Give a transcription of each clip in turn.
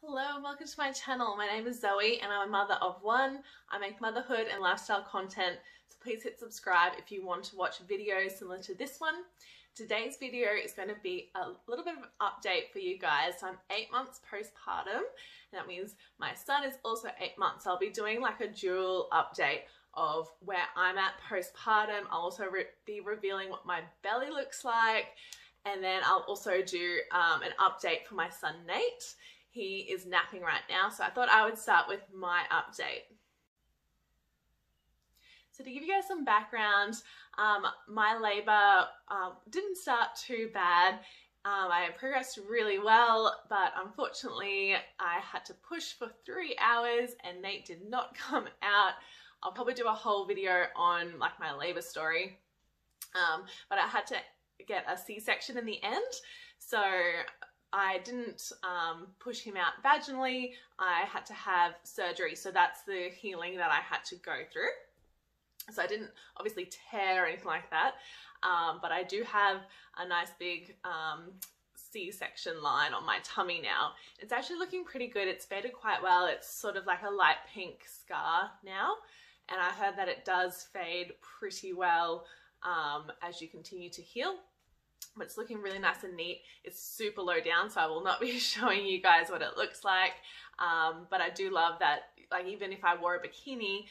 Hello and welcome to my channel. My name is Zoe and I'm a mother of one. I make motherhood and lifestyle content, so please hit subscribe if you want to watch videos similar to this one. Today's video is going to be a little bit of an update for you guys. So I'm 8 months postpartum, and that means my son is also 8 months. So I'll be doing like a dual update of where I'm at postpartum. I'll also be revealing what my belly looks like, and then I'll also do an update for my son Nate. He is napping right now, so I thought I would start with my update. So to give you guys some background, my labour didn't start too bad. I progressed really well, but unfortunately I had to push for 3 hours and Nate did not come out. I'll probably do a whole video on like my labour story, but I had to get a C-section in the end. So I didn't push him out vaginally. I had to have surgery, so that's the healing that I had to go through. So I didn't obviously tear or anything like that, but I do have a nice big C-section line on my tummy now. It's actually looking pretty good. It's faded quite well. It's sort of like a light pink scar now, and I heard that it does fade pretty well as you continue to heal. But it's looking really nice and neat. It's super low down, so I will not be showing you guys what it looks like. But I do love that, like, even if I wore a bikini,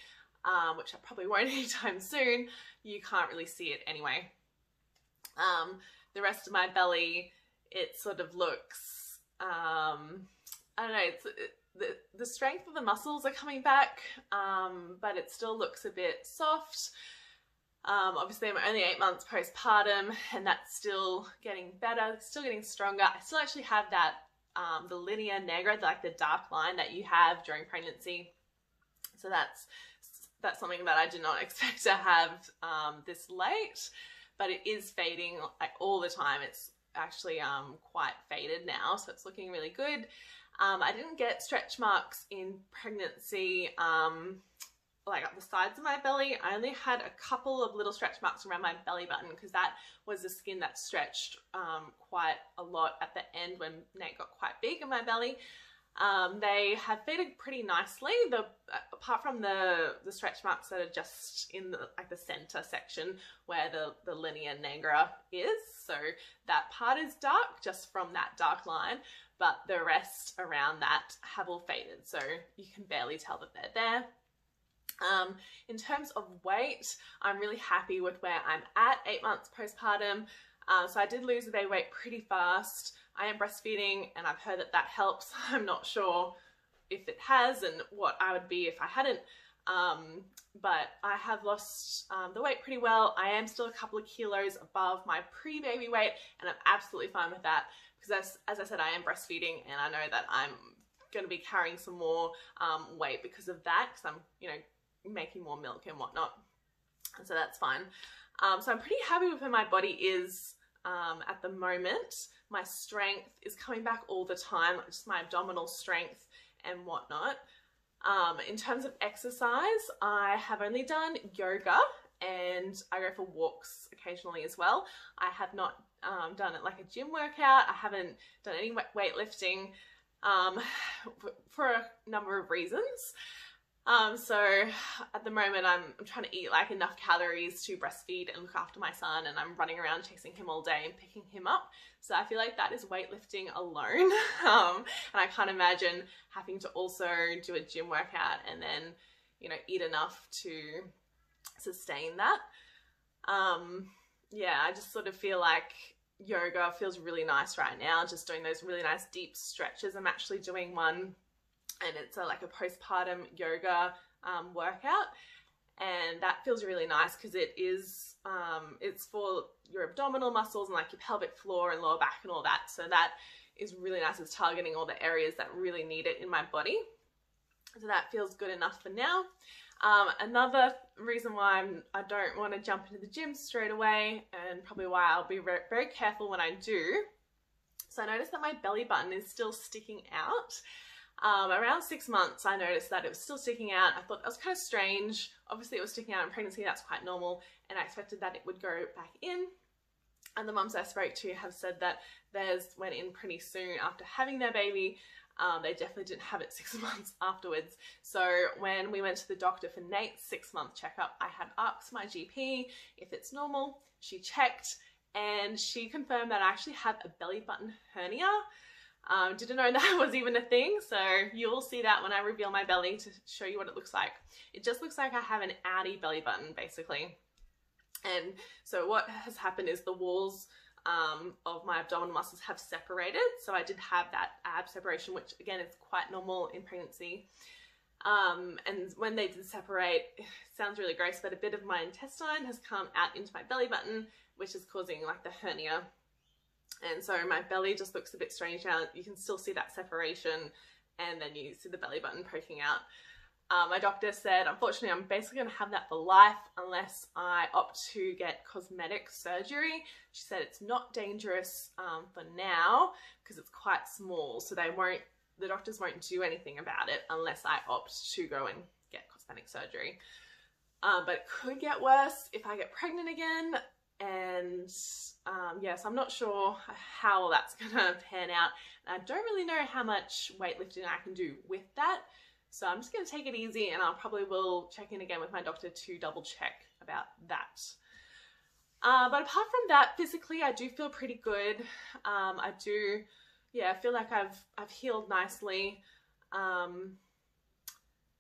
which I probably won't anytime soon, you can't really see it anyway. The rest of my belly, it sort of looks, I don't know, the strength of the muscles are coming back, but it still looks a bit soft. Obviously I'm only 8 months postpartum and that's still getting better, still getting stronger. I still actually have that, the linea negra, like the dark line that you have during pregnancy. So that's something that I did not expect to have this late, but it is fading like all the time. It's actually quite faded now, so it's looking really good. I didn't get stretch marks in pregnancy, like up the sides of my belly. I only had a couple of little stretch marks around my belly button because that was the skin that stretched quite a lot at the end when Nate got quite big in my belly. They have faded pretty nicely, apart from the stretch marks that are just in the center section where the linea negra is. So that part is dark just from that dark line, but the rest around that have all faded, so you can barely tell that they're there. In terms of weight, I'm really happy with where I'm at 8 months postpartum. So I did lose the baby weight pretty fast. I am breastfeeding and I've heard that that helps. I'm not sure if it has and what I would be if I hadn't, but I have lost the weight pretty well. I am still a couple of kilos above my pre-baby weight and I'm absolutely fine with that because as I said, I am breastfeeding and I know that I'm going to be carrying some more weight because of that, because I'm, you know, making more milk and whatnot, and so that's fine. So I'm pretty happy with where my body is at the moment. My strength is coming back all the time, just my abdominal strength and whatnot. In terms of exercise, I have only done yoga and I go for walks occasionally as well. I have not done it like a gym workout. I haven't done any weightlifting for a number of reasons. So at the moment I'm trying to eat like enough calories to breastfeed and look after my son, and I'm running around chasing him all day and picking him up. So I feel like that is weightlifting alone. And I can't imagine having to also do a gym workout and then, you know, eat enough to sustain that. Yeah, I just sort of feel like yoga feels really nice right now, just doing those really nice deep stretches. I'm actually doing one and it's like a postpartum yoga workout, and that feels really nice because it is it's for your abdominal muscles and like your pelvic floor and lower back and all that, so that is really nice. It's targeting all the areas that really need it in my body, so that feels good enough for now. Another reason why I don't want to jump into the gym straight away, and probably why I'll be very, very careful when I do, so I noticed that my belly button is still sticking out. Around 6 months I noticed that it was still sticking out. I thought that was kind of strange. Obviously it was sticking out in pregnancy, that's quite normal, and I expected that it would go back in. And the mums I spoke to have said that theirs went in pretty soon after having their baby, They definitely didn't have it 6 months afterwards. So when we went to the doctor for Nate's 6-month checkup, I had asked my GP if it's normal. She checked and she confirmed that I actually have a belly button hernia. Didn't know that was even a thing, so you'll see that when I reveal my belly to show you what it looks like. It just looks like I have an outie belly button, basically. And so what has happened is the walls of my abdominal muscles have separated. So I did have that ab separation, which again is quite normal in pregnancy. And when they did separate, it sounds really gross, but a bit of my intestine has come out into my belly button, which is causing like the hernia. And so my belly just looks a bit strange now. You can still see that separation, and then you see the belly button poking out. My doctor said, unfortunately, I'm basically going to have that for life unless I opt to get cosmetic surgery. She said it's not dangerous for now because it's quite small, so the doctors won't do anything about it unless I opt to go and get cosmetic surgery. But it could get worse if I get pregnant again. And yes, I'm not sure how that's gonna pan out. I don't really know how much weightlifting I can do with that, so I'm just gonna take it easy, and I'll probably will check in again with my doctor to double check about that. But apart from that, physically I do feel pretty good. I feel like I've healed nicely.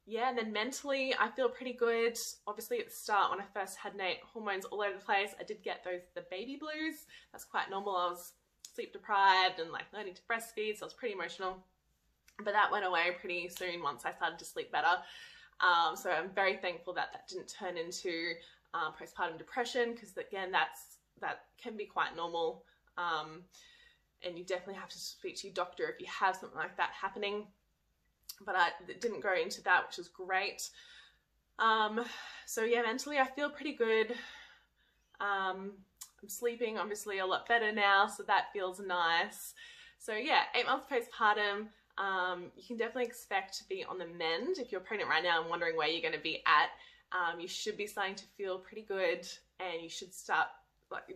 Yeah, and then mentally, I feel pretty good. Obviously at the start, when I first had Nate, hormones all over the place, I did get the baby blues. That's quite normal. I was sleep deprived and like learning to breastfeed, so I was pretty emotional. But that went away pretty soon once I started to sleep better. So I'm very thankful that that didn't turn into postpartum depression, because again, that can be quite normal. And you definitely have to speak to your doctor if you have something like that happening. But I didn't go into that, which is great. So yeah, mentally I feel pretty good. I'm sleeping obviously a lot better now, so that feels nice. So yeah, 8 months postpartum, you can definitely expect to be on the mend. If you're pregnant right now and wondering where you're going to be at, you should be starting to feel pretty good, and you should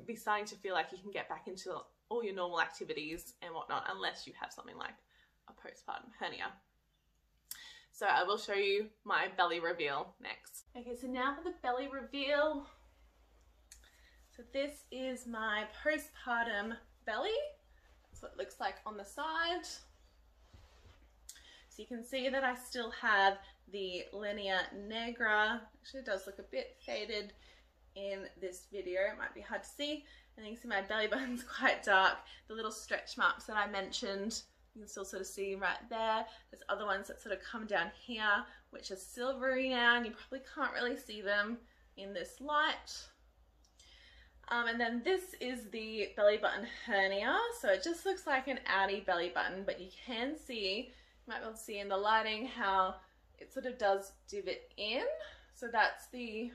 be starting to feel like you can get back into all your normal activities and whatnot, unless you have something like a postpartum hernia. So I will show you my belly reveal next. Okay, so now for the belly reveal. So this is my postpartum belly. That's what it looks like on the side. So you can see that I still have the linea nigra. Actually, it does look a bit faded in this video. It might be hard to see. And you can see my belly button's quite dark. The little stretch marks that I mentioned, you can still sort of see right there. There's other ones that sort of come down here, which are silvery now, and you probably can't really see them in this light. And then this is the belly button hernia. So it just looks like an outie belly button, but you can see, you might be able to see in the lighting how it sort of does divot in. So that's the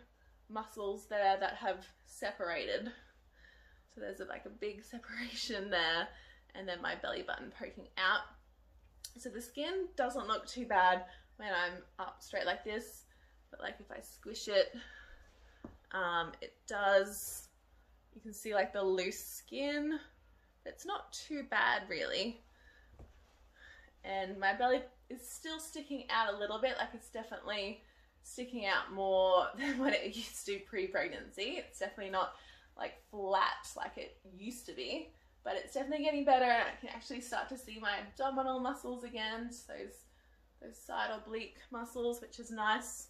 muscles there that have separated. So there's like a big separation there, and then my belly button poking out. So the skin doesn't look too bad when I'm up straight like this, but like if I squish it, it does, you can see like the loose skin. It's not too bad really. And my belly is still sticking out a little bit, like it's definitely sticking out more than what it used to pre-pregnancy. It's definitely not like flat like it used to be, but it's definitely getting better, and I can actually start to see my abdominal muscles again, so those side oblique muscles, which is nice.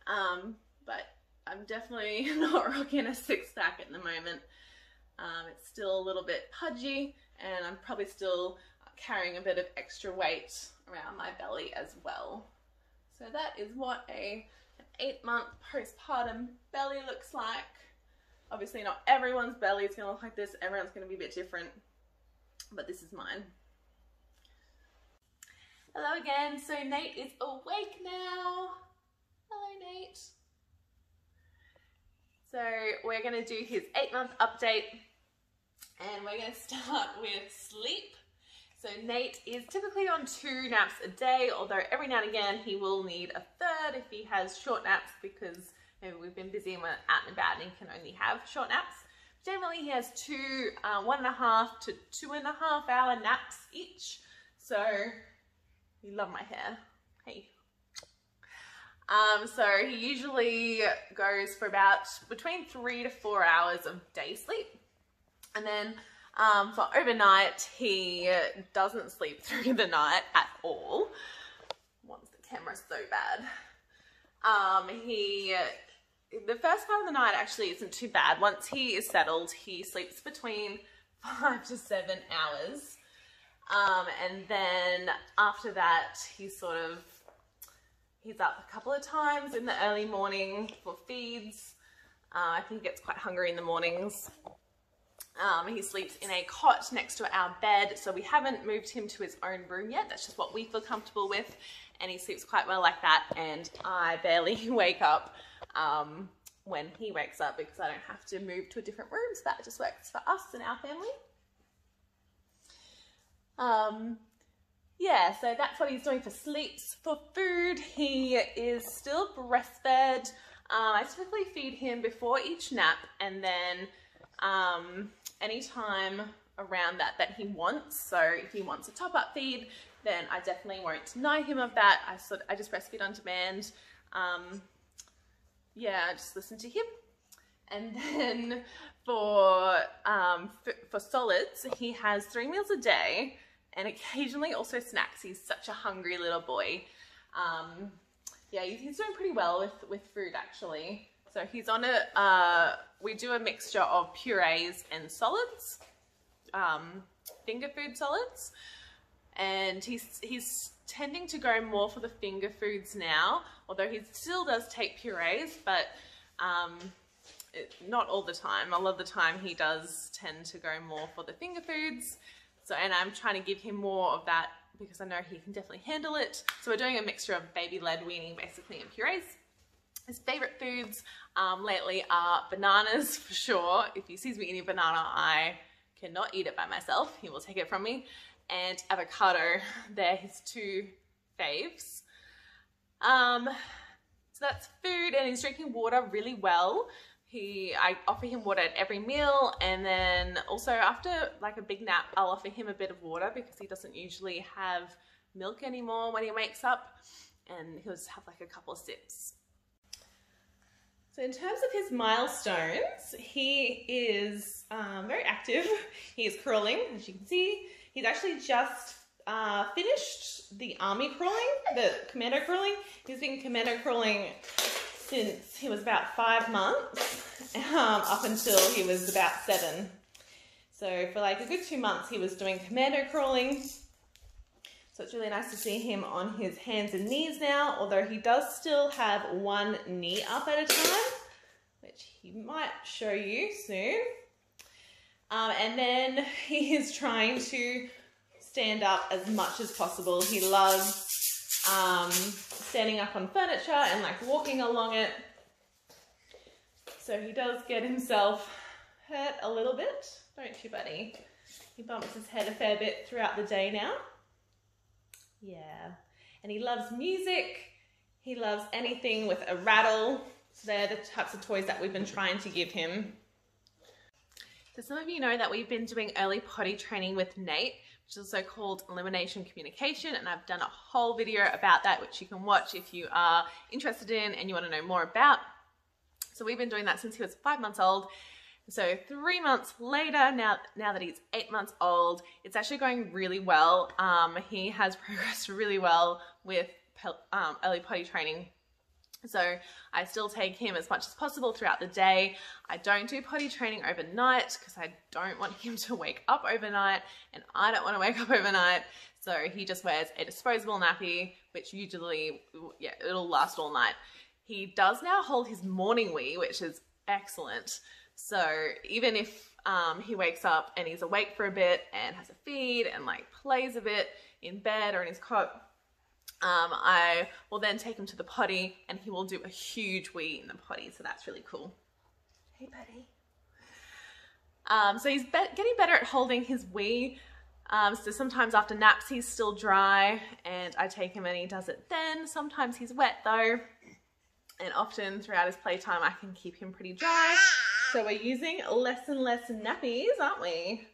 But I'm definitely not rocking a six-pack at the moment. It's still a little bit pudgy, and I'm probably still carrying a bit of extra weight around my belly as well. So that is what an 8-month postpartum belly looks like. Obviously not everyone's belly is going to look like this, everyone's going to be a bit different, but this is mine. Hello again, so Nate is awake now. Hello Nate. So we're going to do his 8-month update, and we're going to start with sleep. So Nate is typically on 2 naps a day, although every now and again he will need a third if he has short naps, because maybe we've been busy and we're out and about and he can only have short naps. Generally he has 2 1.5 to 2.5 hour naps each. So, you love my hair. Hey. So he usually goes for about between 3 to 4 hours of day sleep. And then for overnight, he doesn't sleep through the night at all. Wants the camera so bad. The first part of the night actually isn't too bad. Once he is settled, he sleeps between 5 to 7 hours. And then after that, he's up a couple of times in the early morning for feeds. I think he gets quite hungry in the mornings. He sleeps in a cot next to our bed, so we haven't moved him to his own room yet. That's just what we feel comfortable with, and he sleeps quite well like that, and I barely wake up when he wakes up because I don't have to move to a different room, so that just works for us and our family. Yeah, so that's what he's doing for sleeps. For food, he is still breastfed. I typically feed him before each nap, and then anytime around that he wants. So if he wants a top-up feed, then I definitely won't deny him of that. I just breastfeed on demand. Yeah, I just listen to him. And then for solids, he has 3 meals a day and occasionally also snacks. He's such a hungry little boy. Yeah, he's doing pretty well with food actually. So he's on we do a mixture of purees and solids, finger food solids. And he's tending to go more for the finger foods now, although he still does take purees, but not all the time. A lot of the time he does tend to go more for the finger foods. So, and I'm trying to give him more of that because I know he can definitely handle it. So we're doing a mixture of baby-led weaning basically and purees. His favorite foods lately are bananas for sure. If he sees me eating a banana, I cannot eat it by myself. He will take it from me. And avocado, they're his 2 faves. So that's food, and he's drinking water really well. I offer him water at every meal, and then also after like a big nap, I'll offer him a bit of water because he doesn't usually have milk anymore when he wakes up, and he'll just have like a couple of sips. So in terms of his milestones, he is very active. He is crawling, as you can see. He's actually just finished the army crawling, the commando crawling. He's been commando crawling since he was about 5 months, up until he was about 7. So for like a good 2 months, he was doing commando crawling. So it's really nice to see him on his hands and knees now, although he does still have 1 knee up at a time, which he might show you soon. And then he is trying to stand up as much as possible. He loves standing up on furniture and like walking along it. So he does get himself hurt a little bit, don't you, buddy? He bumps his head a fair bit throughout the day now. Yeah, and he loves music. He loves anything with a rattle. So they're the types of toys that we've been trying to give him. So some of you know that we've been doing early potty training with Nate, which is also called Elimination Communication, and I've done a whole video about that, which you can watch if you are interested in and you want to know more about. So we've been doing that since he was 5 months old. So 3 months later, now that he's 8 months old, it's actually going really well. He has progressed really well with early potty training. So I still take him as much as possible throughout the day. I don't do potty training overnight because I don't want him to wake up overnight, and I don't want to wake up overnight. So he just wears a disposable nappy, which usually, yeah, it'll last all night. He does now hold his morning wee, which is excellent. So even if he wakes up and he's awake for a bit and has a feed and like plays a bit in bed or in his cot, I will then take him to the potty and he will do a huge wee in the potty. So that's really cool. Hey, buddy. So he's getting better at holding his wee. So sometimes after naps, he's still dry and I take him and he does it then. Sometimes he's wet though. And often throughout his playtime, I can keep him pretty dry. So we're using less and less nappies, aren't we?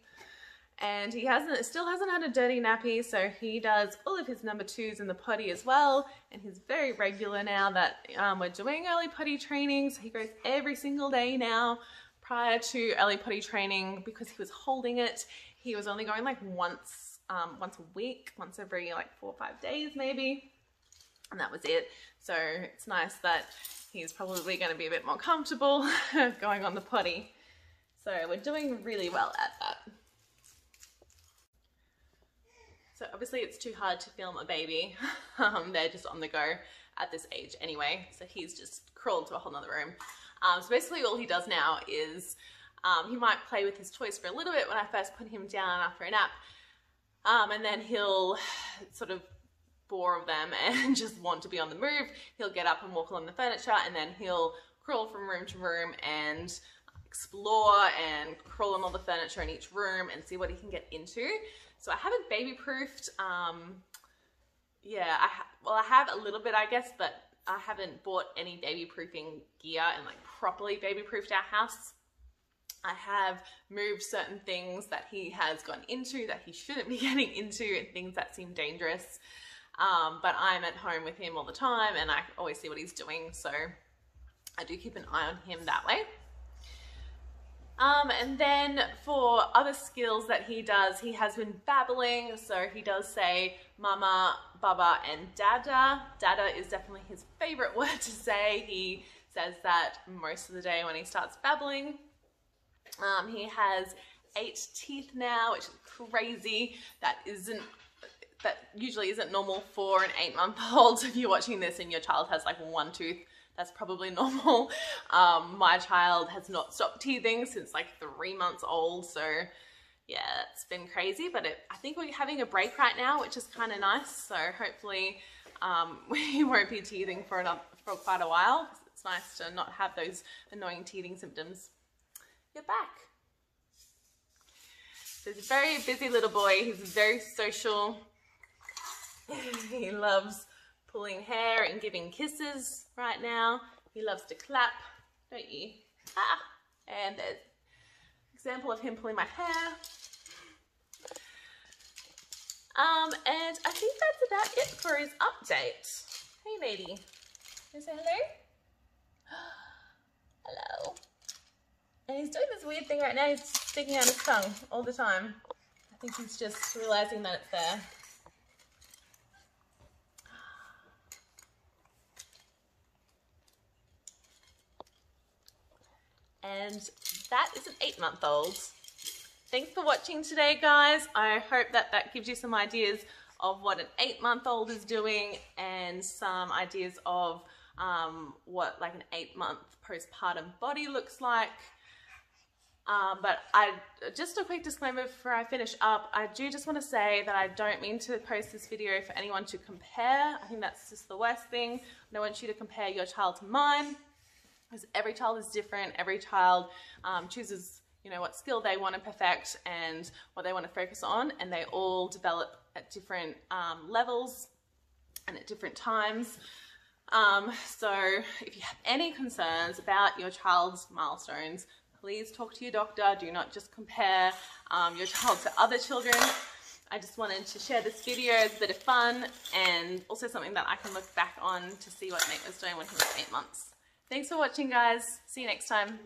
and he still hasn't had a dirty nappy, so he does all of his number 2s in the potty as well, and he's very regular now that we're doing early potty training, so he goes every single day now. Prior to early potty training, because he was holding it, he was only going like once a week, once every like 4 or 5 days maybe, and that was it. So it's nice that he's probably going to be a bit more comfortable going on the potty. So we're doing really well at that. So obviously it's too hard to film a baby. They're just on the go at this age anyway. So he's just crawled to a whole nother room. So basically all he does now is he might play with his toys for a little bit when I first put him down after a nap. And then he'll sort of bore of them and just want to be on the move. He'll get up and walk along the furniture, and then he'll crawl from room to room and explore and crawl on all the furniture in each room and see what he can get into. So I haven't baby proofed. Yeah, I have a little bit, I guess, but I haven't bought any baby proofing gear and like properly baby proofed our house. I have moved certain things that he has gone into that he shouldn't be getting into, and things that seem dangerous. But I'm at home with him all the time and I always see what he's doing, so I do keep an eye on him that way. And then for other skills that he does, he has been babbling, so he does say mama, baba, and dada. Dada is definitely his favorite word to say. He says that most of the day when he starts babbling. He has 8 teeth now, which is crazy. That usually isn't normal for an 8-month-old. If you're watching this and your child has like 1 tooth, that's probably normal. My child has not stopped teething since like 3 months old, so yeah, it's been crazy, but I think we're having a break right now, which is kind of nice, so hopefully we won't be teething for quite a while. It's nice to not have those annoying teething symptoms. You're back. So he's a very busy little boy. He's very social. He loves pulling hair and giving kisses right now. He loves to clap, don't you? Ah! And there's an example of him pulling my hair. And I think that's about it for his update. Hey lady, can you say hello? Hello. And he's doing this weird thing right now. He's sticking out his tongue all the time. I think he's just realizing that it's there. And that is an 8-month-old. Thanks for watching today, guys. I hope that gives you some ideas of what an 8-month-old is doing and some ideas of what like an 8-month postpartum body looks like. But just a quick disclaimer before I finish up, I do just want to say that I don't mean to post this video for anyone to compare. I think that's just the worst thing. I don't want you to compare your child to mine, because every child is different. Every child chooses, you know, what skill they want to perfect and what they want to focus on, and they all develop at different levels and at different times. So if you have any concerns about your child's milestones, please talk to your doctor. Do not just compare your child to other children. I just wanted to share this video as a bit of fun and also something that I can look back on to see what Nate was doing when he was 8 months. Thanks for watching, guys. See you next time.